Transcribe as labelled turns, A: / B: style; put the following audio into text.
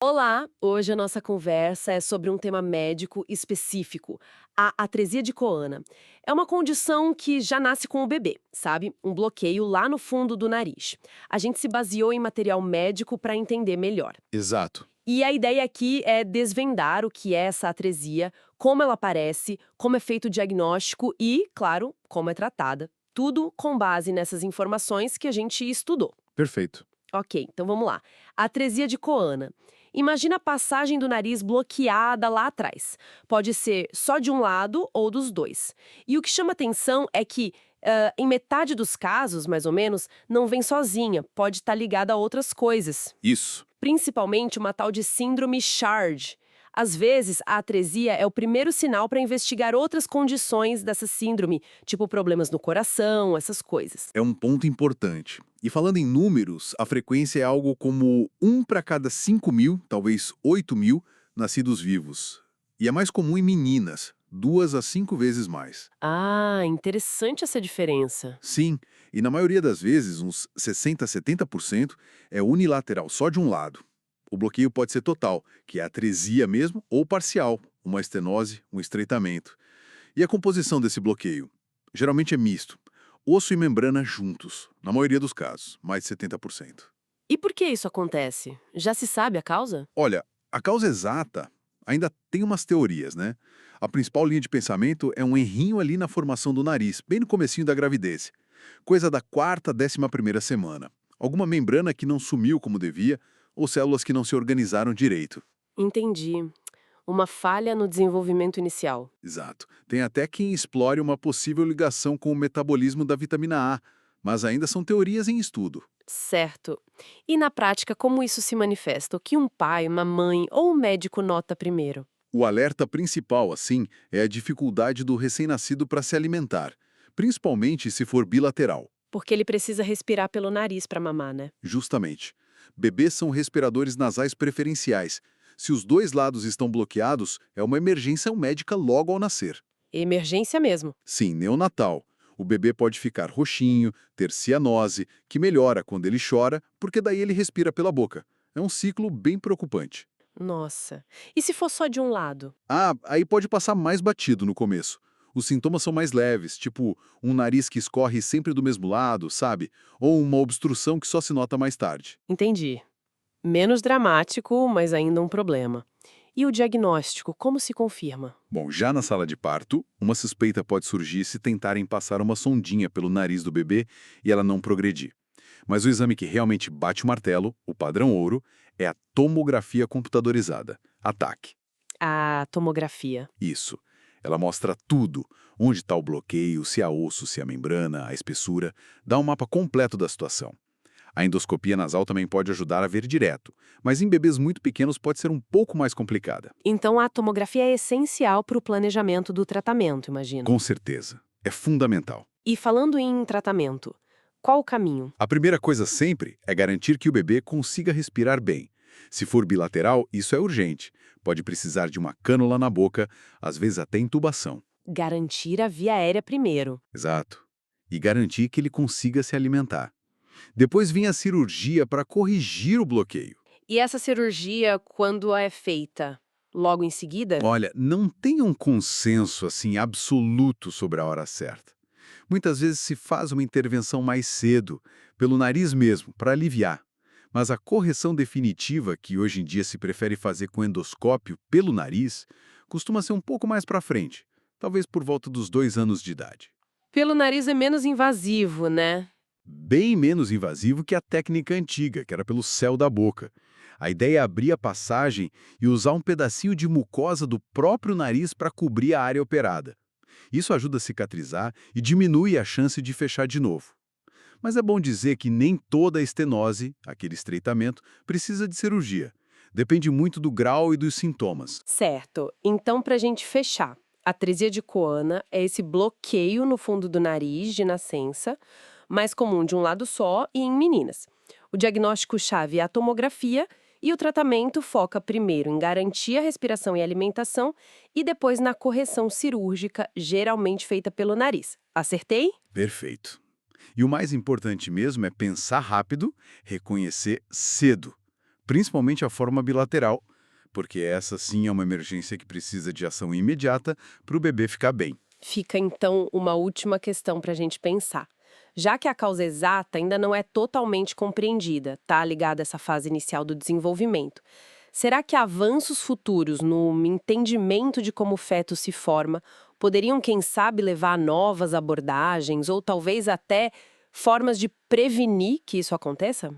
A: Olá! Hoje a nossa conversa é sobre um tema médico específico, a atresia de Coana. É uma condição que já nasce com o bebê, sabe? Um bloqueio lá no fundo do nariz. A gente se baseou em material médico para entender melhor.
B: Exato.
A: E a ideia aqui é desvendar o que é essa atresia, como ela aparece, como é feito o diagnóstico e, claro, como é tratada. Tudo com base nessas informações que a gente estudou.
B: Perfeito.
A: Ok, então vamos lá. Atresia de Coana. Imagina a passagem do nariz bloqueada lá atrás. Pode ser só de um lado ou dos dois. E o que chama atenção é que, em metade dos casos, mais ou menos, não vem sozinha, pode estar ligada a outras coisas.
B: Isso.
A: Principalmente uma tal de síndrome SHARD. Às vezes, a atresia é o primeiro sinal para investigar outras condições dessa síndrome, tipo problemas no coração, essas coisas.
B: É um ponto importante. E falando em números, a frequência é algo como 1 para cada 5.000, talvez 8.000, nascidos vivos. E é mais comum em meninas, 2 a 5 vezes mais.
A: Ah, interessante essa diferença.
B: Sim, e na maioria das vezes, uns 60 a 70%, é unilateral, só de um lado. O bloqueio pode ser total, que é atresia mesmo, ou parcial, uma estenose, um estreitamento. E a composição desse bloqueio? Geralmente é misto. Osso e membrana juntos, na maioria dos casos, mais de 70%.
A: E por que isso acontece? Já se sabe a causa?
B: Olha, a causa exata ainda tem umas teorias, né? A principal linha de pensamento é um errinho ali na formação do nariz, bem no comecinho da gravidez. Coisa da quarta, 11ª semana. Alguma membrana que não sumiu como devia, ou células que não se organizaram direito.
A: Entendi. Uma falha no desenvolvimento inicial.
B: Exato. Tem até quem explore uma possível ligação com o metabolismo da vitamina A, mas ainda são teorias em estudo.
A: Certo. E na prática, como isso se manifesta? O que um pai, uma mãe ou um médico nota primeiro?
B: O alerta principal, assim, é a dificuldade do recém-nascido para se alimentar, principalmente se for bilateral.
A: Porque ele precisa respirar pelo nariz para mamar, né?
B: Justamente. Bebês são respiradores nasais preferenciais. Se os dois lados estão bloqueados, é uma emergência médica logo ao nascer.
A: Emergência mesmo.
B: Sim, neonatal. O bebê pode ficar roxinho, ter cianose, que melhora quando ele chora, porque daí ele respira pela boca. É um ciclo bem preocupante.
A: Nossa. E se for só de um lado?
B: Ah, aí pode passar mais batido no começo. Os sintomas são mais leves, tipo um nariz que escorre sempre do mesmo lado, sabe? Ou uma obstrução que só se nota mais tarde.
A: Entendi. Menos dramático, mas ainda um problema. E o diagnóstico, como se confirma?
B: Bom, já na sala de parto, uma suspeita pode surgir se tentarem passar uma sondinha pelo nariz do bebê e ela não progredir. Mas o exame que realmente bate o martelo, o padrão ouro, é a tomografia computadorizada, a TAC.
A: A tomografia.
B: Isso. Ela mostra tudo, onde está o bloqueio, se há osso, se há membrana, a espessura, dá um mapa completo da situação. A endoscopia nasal também pode ajudar a ver direto, mas em bebês muito pequenos pode ser um pouco mais complicada.
A: Então a tomografia é essencial para o planejamento do tratamento, imagino.
B: Com certeza. É fundamental.
A: E falando em tratamento, qual o caminho?
B: A primeira coisa sempre é garantir que o bebê consiga respirar bem. Se for bilateral, isso é urgente. Pode precisar de uma cânula na boca, às vezes até intubação.
A: Garantir a via aérea primeiro.
B: Exato. E garantir que ele consiga se alimentar. Depois vem a cirurgia para corrigir o bloqueio.
A: E essa cirurgia, quando é feita? Logo em seguida?
B: Olha, não tem um consenso assim absoluto sobre a hora certa. Muitas vezes se faz uma intervenção mais cedo, pelo nariz mesmo, para aliviar. Mas a correção definitiva, que hoje em dia se prefere fazer com endoscópio pelo nariz, costuma ser um pouco mais para frente, talvez por volta dos 2 anos de idade.
A: Pelo nariz é menos invasivo, né?
B: Bem menos invasivo que a técnica antiga, que era pelo céu da boca. A ideia é abrir a passagem e usar um pedacinho de mucosa do próprio nariz para cobrir a área operada. Isso ajuda a cicatrizar e diminui a chance de fechar de novo. Mas é bom dizer que nem toda estenose, aquele estreitamento, precisa de cirurgia. Depende muito do grau e dos sintomas.
A: Certo. Então, para a gente fechar, a atresia de Coana é esse bloqueio no fundo do nariz de nascença, mais comum de um lado só e em meninas. O diagnóstico-chave é a tomografia e o tratamento foca primeiro em garantir a respiração e alimentação e depois na correção cirúrgica, geralmente feita pelo nariz. Acertei?
B: Perfeito. E o mais importante mesmo é pensar rápido, reconhecer cedo. principalmente a forma bilateral, porque essa sim é uma emergência que precisa de ação imediata para o bebê ficar bem.
A: Fica então uma última questão para a gente pensar. Já que a causa exata ainda não é totalmente compreendida, tá ligada a essa fase inicial do desenvolvimento, será que avanços futuros no entendimento de como o feto se forma poderiam, quem sabe, levar a novas abordagens ou talvez até formas de prevenir que isso aconteça?